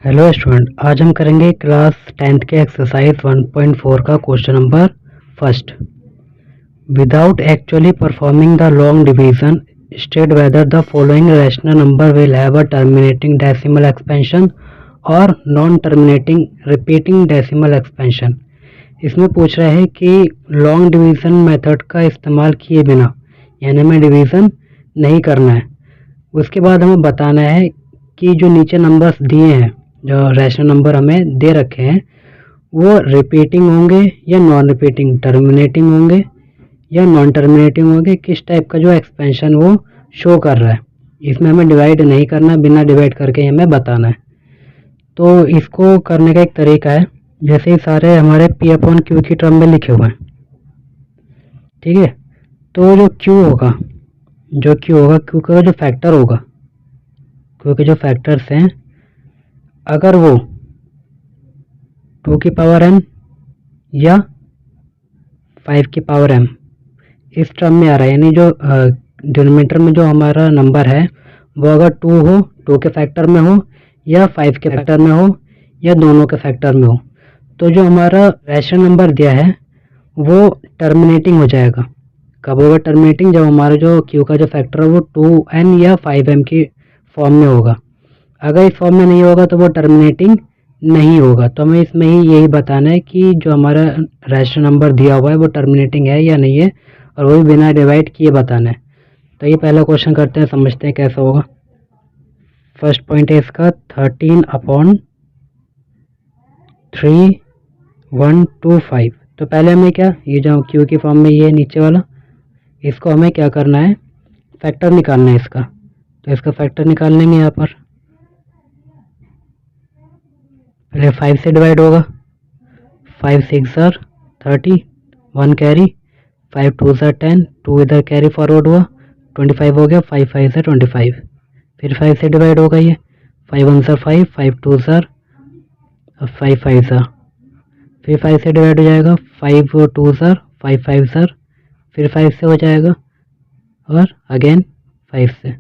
Hello student, आज हम करेंगे क्लास 10th के एक्सरसाइज 1.4 का question number first. Without actually performing the long division state whether the following rational number will have a terminating decimal expansion और non terminating repeating decimal expansion. इसमें पूछ रहा है कि लॉन्ग डिवीजन मेथड का इस्तेमाल किए बिना, यानी हमें डिवीजन नहीं करना है, उसके बाद हमें बताना है कि जो नीचे नंबर्स दिए हैं, जो रैशनल नंबर हमें दे रखे हैं, वो रिपीटिंग होंगे या नॉन रिपीटिंग, टर्मिनेटिंग होंगे या नॉन टर्मिनेटिंग होंगे, किस टाइप का जो एक्सपेंशन वो शो कर रहा है। इसमें हमें डिवाइड नहीं करना, बिना डिवाइड करके हमें बताना है। तो इसको करने का एक तरीका है, जैसे ही सारे हमारे पी अपॉन क्यू की टर्म में लिखे हुए हैं, ठीक है, तो जो क्यू होगा क्यू का जो फैक्टर होगा, क्यू के जो फैक्टर्स हैं, अगर वो 2 की पावर m या 5 की पावर m इस टर्म में आ रहा है, यानी जो डिनोमिनेटर में जो हमारा नंबर है वो अगर 2 हो, 2 के फैक्टर में हो, या 5 के फैक्टर में हो, या दोनों के फैक्टर में हो, तो जो हमारा रैशनल नंबर दिया है वो टर्मिनेटिंग हो जाएगा। कब होगा टर्मिनेटिंग? जब हमारा जो क्यू का जो फैक्टर है वो 2n या 5m की फॉर्म में होगा। अगर इस फॉर्म में नहीं होगा तो वो टर्मिनेटिंग नहीं होगा। तो हमें इसमें ही यही बताना है कि जो हमारा रैशनल नंबर दिया हुआ है वो टर्मिनेटिंग है या नहीं है, और वो भी बिना डिवाइड किए बताना है। तो ये पहला क्वेश्चन करते हैं, समझते हैं कैसा होगा। फर्स्ट पॉइंट है इसका 13/3125। तो पहले हमें क्या, ये जो क्यू की फॉर्म में ये नीचे वाला, इसको हमें क्या करना है, फैक्टर निकालना है इसका। तो इसका फैक्टर निकाल लेंगे यहाँ पर। पहले 5 से डिवाइड होगा, 5 6 ज़र 30, 1 कैरी, 5 2 ज़र 10, 2 इधर कैरी फॉरवर्ड हुआ, 25 हो गया, 5 5 ज़र 25। फिर 5 से डिवाइड होगा ये, 5 1 ज़र 5, 5 2 ज़र 5 5 ज़र, फिर 5 से डिवाइड हो जाएगा, 5 2 ज़र 5 5 ज़र, फिर 5 से हो जाएगा, और अगेन 5 से।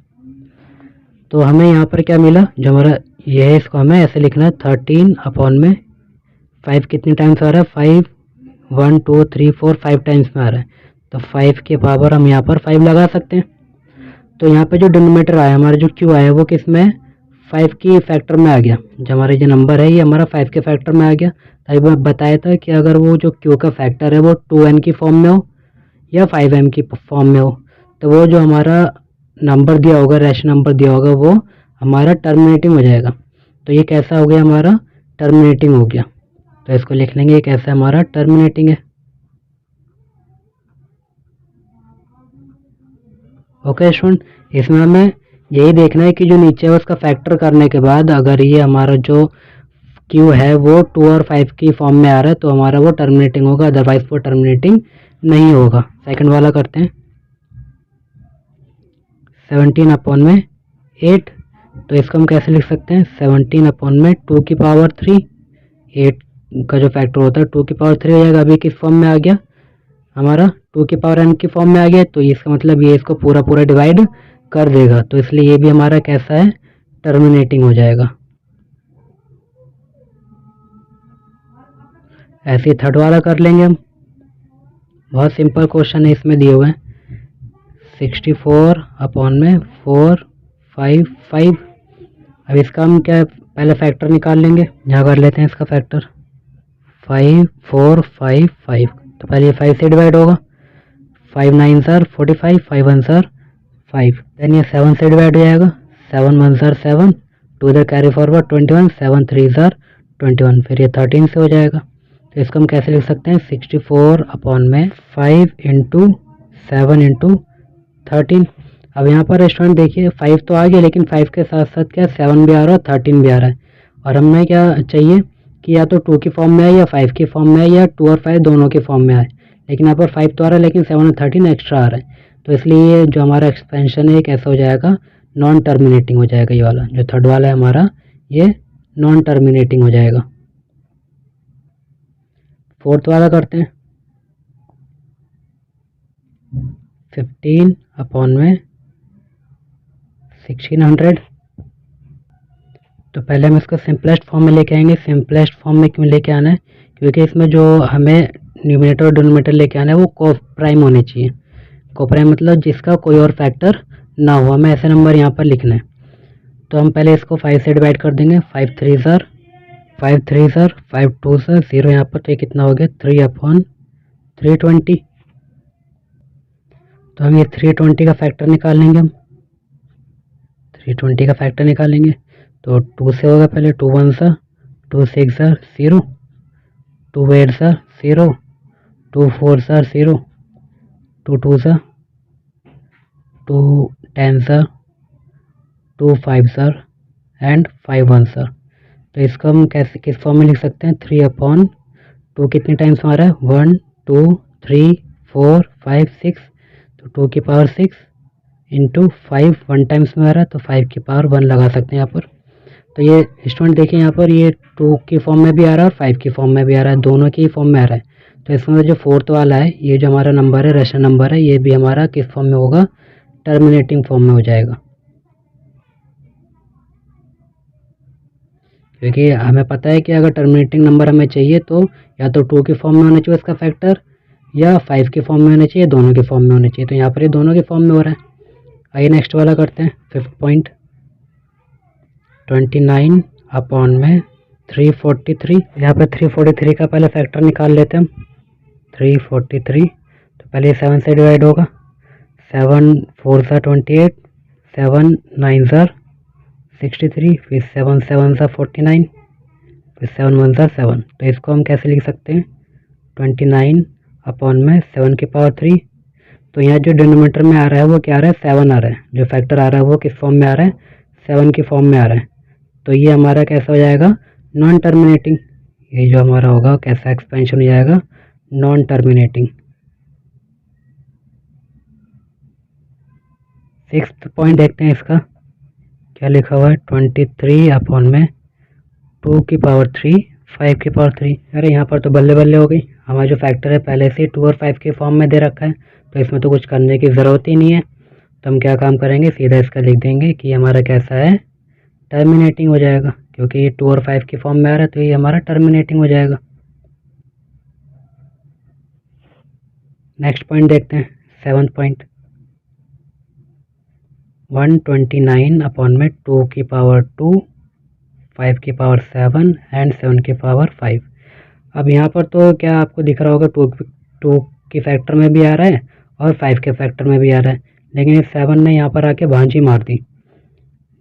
तो हमें यहाँ पर क्या मिला, जो हमारा ये है इसको हमें ऐसे लिखना है 13 अपॉन में 5 कितने टाइम्स आ रहा है, 5 1 2 3 4 5 टाइम्स में आ रहा है। तो 5 के पावर हम यहाँ पर 5 लगा सकते हैं। तो यहाँ पे जो डिनोमिनेटर आया, हमारा जो क्यू आया वो किस में है, 5 की फैक्टर में आ गया। जो हमारे जो नंबर है ये हमारा 5 के फैक्टर में आ गया। तभी मैं बताया था कि अगर वो जो क्यू का फैक्टर है वो 2n की फॉर्म में हो या 5m की फॉर्म में हो, तो वो जो हमारा नंबर दिया होगा, रैशनल नंबर दिया होगा, वो हमारा टर्मिनेटिंग हो जाएगा। तो ये कैसा हो गया, हमारा टर्मिनेटिंग हो गया। तो इसको लिख लेंगे, ये कैसा हमारा टर्मिनेटिंग है। ओके स्टूडेंट, इसमें हमें यही देखना है कि जो नीचे है उसका फैक्टर करने के बाद अगर ये हमारा जो क्यू है वो 2 और 5 की फॉर्म में आ रहा है तो हमारा वो टर्मिनेटिंग होगा, अदरवाइज वो टर्मिनेटिंग नहीं होगा। सेकंड वाला करते हैं, 17 अपॉन में 8। तो इसको हम कैसे लिख सकते हैं, 17 अपॉन में 2 की पावर 3, 8 का जो फैक्टर होता है 2 की पावर 3 हो जाएगा। अभी किस फॉर्म में आ गया, हमारा 2 की पावर n की फॉर्म में आ गया। तो इसका मतलब ये इसको पूरा पूरा डिवाइड कर देगा, तो इसलिए ये भी हमारा कैसा है, टर्मिनेटिंग हो जाएगा। ऐसे ही थर्ड वाला कर लेंगे हम, बहुत सिंपल क्वेश्चन है इसमें दिए हुए हैं, 64 अपॉन में 4 5 5। अब इसका हम क्या, पहले फैक्टर निकाल लेंगे। यहाँ कर लेते हैं इसका फैक्टर, 5 4 5 5। तो पहले ये 5 से डिवाइड होगा, 5 9 सर 45, 5 1 सर 5। देन ये 7 से डिवाइड हो जाएगा, 7 1 सर 7, 2 इधर कैरी फॉरवर्ड 21, 7 3 सर 21। फिर ये 13 से हो जाएगा। तो इसको हम कैसे लिख सकते हैं, 64 अपॉन में 5 इंटू 7 इंटू 13। अब यहाँ पर स्टूडेंट देखिए 5 तो आ गया, लेकिन 5 के साथ साथ क्या 7 भी आ रहा है, 13 भी आ रहा है। और हमें क्या चाहिए कि या तो 2 की फॉर्म में आए या 5 की फॉर्म में आए, या 2 और 5 दोनों की फॉर्म में आए। लेकिन यहाँ पर 5 तो आ रहा है, लेकिन 7 और 13 एक्स्ट्रा आ रहा है। तो इसलिए जो हमारा एक्सपेंशन है कैसा हो जाएगा, नॉन टर्मिनेटिंग हो जाएगा। ये वाला जो थर्ड वाला है हमारा, ये नॉन टर्मिनेटिंग हो जाएगा। फोर्थ वाला करते हैं, 15 अपॉन में 1600। तो पहले हम इसको सिंपलेस्ट फॉर्म में लेके आएंगे। सिंपलेस्ट फॉर्म में क्यों लेके आना है, क्योंकि इसमें जो हमें न्यूमरेटर और डिनोमिनेटर लेके आना है वो को प्राइम होने चाहिए। को प्राइम मतलब जिसका कोई और फैक्टर ना हो, हमें ऐसे नंबर यहाँ पर लिखना है। तो हम पहले इसको 5 से डिवाइड कर देंगे। 5 3 सर 5 3 सर 5 2 सर 0 यहाँ पर, तो ये कितना हो गया 3/320। तो हम ये 320 का फैक्टर निकाल लेंगे। हम 320 का फैक्टर निकालेंगे तो 2 से होगा पहले। 2 1 sir 2 6 sir 0, 2 8 sir 0, 2 4 sir 0, 2 2 sir 2 10 sir 2 5 sir and 5 1 sir. तो इसको हम कैसे किस फॉर्म में लिख सकते हैं, 3/2 कितने टाइम्स हमारा है 1 2 3 4 5 6, तो 2 की पावर 6 इंटू 5 1 टाइम्स में आ रहा है तो 5 की पावर 1 लगा सकते हैं यहाँ पर। तो ये स्टूडेंट देखिए यहाँ पर ये 2 की फॉर्म में भी आ रहा है और 5 की फॉर्म में भी आ रहा है, दोनों की फॉर्म में आ रहा है। तो इसमें जो फोर्थ वाला है, ये जो हमारा नंबर है रेशनल नंबर है, ये भी हमारा किस फॉर्म में होगा, टर्मिनेटिंग फॉर्म में हो जाएगा। क्योंकि हमें पता है कि अगर टर्मिनेटिंग नंबर हमें चाहिए तो या तो 2 की फॉर्म में होना चाहिए उसका फैक्टर, या 5 की फॉर्म में होना चाहिए, दोनों की फॉर्म में होना चाहिए। तो यहाँ पर ये दोनों की फॉर्म में हो रहा है। आइए नेक्स्ट वाला करते हैं। 5th पॉइंट 29 अपॉन में 343। यहाँ पे 343 का पहले फैक्टर निकाल लेते हैं हम। 343 तो पहले 7 से डिवाइड होगा। 7 4 सा 28, 7 9 सा 63, फिर 7 7 सा 49, फिर 7 1 सा 7। तो इसको हम कैसे लिख सकते हैं, 29 अपॉन में 7 की पावर 3। तो यहाँ जो डिनोमिनेटर में आ रहा है वो क्या आ रहा है, 7 आ रहा है। जो फैक्टर आ रहा है वो किस फॉर्म में आ रहा है, 7 की फॉर्म में आ रहा है। तो ये हमारा कैसा हो जाएगा, नॉन टर्मिनेटिंग। ये जो हमारा होगा कैसा एक्सपेंशन हो जाएगा, नॉन टर्मिनेटिंग। 6th पॉइंट देखते हैं इसका क्या लिखा हुआ है, 23 अपॉन में 2 की पावर 3 5 की पावर 3। अरे यहाँ पर तो बल्ले बल्ले हो गई, हमारा जो फैक्टर है पहले से 2 और 5 के फॉर्म में दे रखा है, तो इसमें तो कुछ करने की ज़रूरत ही नहीं है। तो हम क्या काम करेंगे, सीधा इसका लिख देंगे कि हमारा कैसा है, टर्मिनेटिंग हो जाएगा। क्योंकि ये 2 और 5 की फॉर्म में आ रहा है तो ये हमारा टर्मिनेटिंग हो जाएगा। नेक्स्ट पॉइंट देखते हैं 7th पॉइंट 129 अपॉन में 2 की पावर 2 5 की पावर 7 एंड 7 की पावर 5। अब यहाँ पर तो क्या आपको दिख रहा होगा, 2 की फैक्टर में भी आ रहा है और 5 के फैक्टर में भी आ रहा है, लेकिन इस 7 ने यहाँ पर आके भांजी मार दी,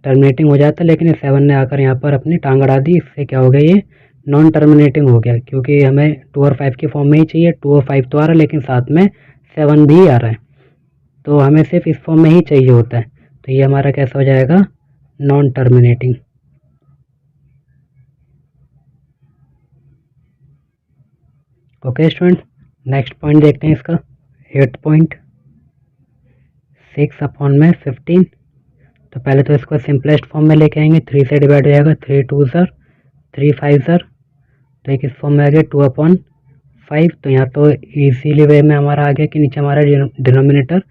टर्मिनेटिंग हो जाता, लेकिन इस 7 ने आकर यहाँ पर अपनी टांग अड़ा दी। इससे क्या हो गया, ये नॉन टर्मिनेटिंग हो गया। क्योंकि हमें 2 और 5 की फॉर्म में ही चाहिए, 2 और 5 तो आ रहा है लेकिन साथ में 7 भी आ रहा है, तो हमें सिर्फ इस फॉर्म में ही चाहिए होता है। तो ये हमारा कैसा हो जाएगा, non terminating. Okay student, next point देखते हैं इसका 8th पॉइंट 6 अपॉन में 15। तो पहले तो इसको सिंपलेस्ट फॉर्म में लेके आएंगे, 3 से डिवाइड हो जाएगा। 3 2 सर 3 5 सर, तो एक इस फॉर्म में आ गया 2/5। तो यहाँ तो इजीली वे में हमारा आ गया कि नीचे हमारा डिनोमिनेटर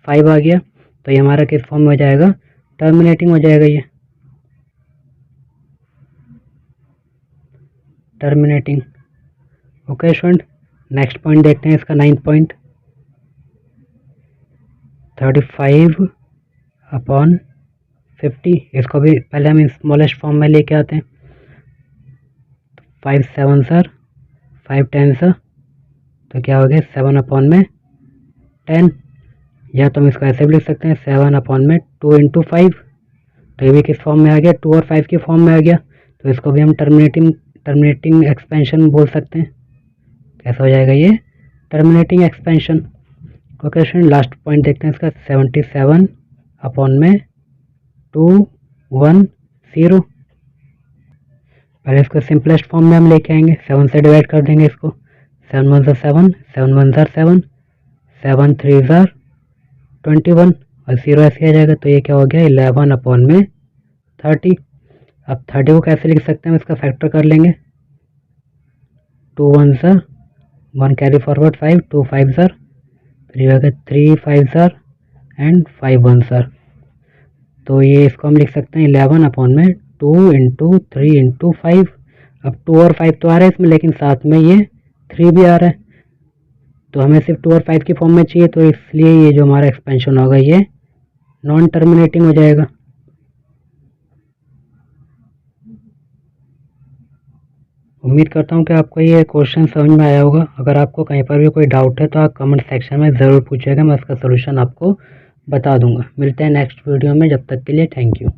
5 आ गया, तो ये हमारा किस फॉर्म में हो जाएगा, टर्मिनेटिंग हो जाएगा। ये terminating. Okay student, next point देखते हैं इसका 9th पॉइंट 35 अपॉन 50। इसको भी पहले हम स्मॉलेस्ट फॉर्म में लेके आते हैं। 5 7 सर 5 10 सर, तो क्या हो गया 7 अपॉन में 10, या तो हम इसको ऐसे भी लिख सकते हैं 7 अपॉन में 2 इंटू 5। तो ये भी किस फॉर्म में आ गया, 2 और 5 की फॉर्म में आ गया, तो इसको भी हम टर्मिनेटिंग एक्सपेंशन बोल सकते हैं। कैसा हो जाएगा ये, terminating expansion. Okay student, last point देखते हैं इसका 77 अपॉन में 2 1 0। पहले इसको सिंपलेस्ट फॉर्म में हम लेके आएंगे, 7 से डिवाइड कर देंगे इसको। 7 1 सा 7, 7 1 सा 7, 7 3 सा 21 और 0 ऐसे आ जाएगा। तो ये क्या हो गया, 11 अपॉन में 30। अब 30 को कैसे लिख सकते हैं, हम इसका फैक्टर कर लेंगे। 2 1 सा 1 carry forward 5, 2 5 sir, 3 5 sir and 5 1 sir. तो ये इसको हम लिख सकते हैं 11 अपॉन में 2 इंटू 3 इंटू 5। अब 2 और 5 तो आ रहा है इसमें, लेकिन साथ में ये 3 भी आ रहा है, तो हमें सिर्फ 2 और 5 की फॉर्म में चाहिए, तो इसलिए ये जो हमारा एक्सपेंशन होगा ये नॉन टर्मिनेटिंग हो जाएगा। उम्मीद करता हूँ कि आपको ये क्वेश्चन समझ में आया होगा। अगर आपको कहीं पर भी कोई डाउट है तो आप कमेंट सेक्शन में ज़रूर पूछिएगा, मैं उसका सलूशन आपको बता दूंगा। मिलते हैं नेक्स्ट वीडियो में, जब तक के लिए थैंक यू।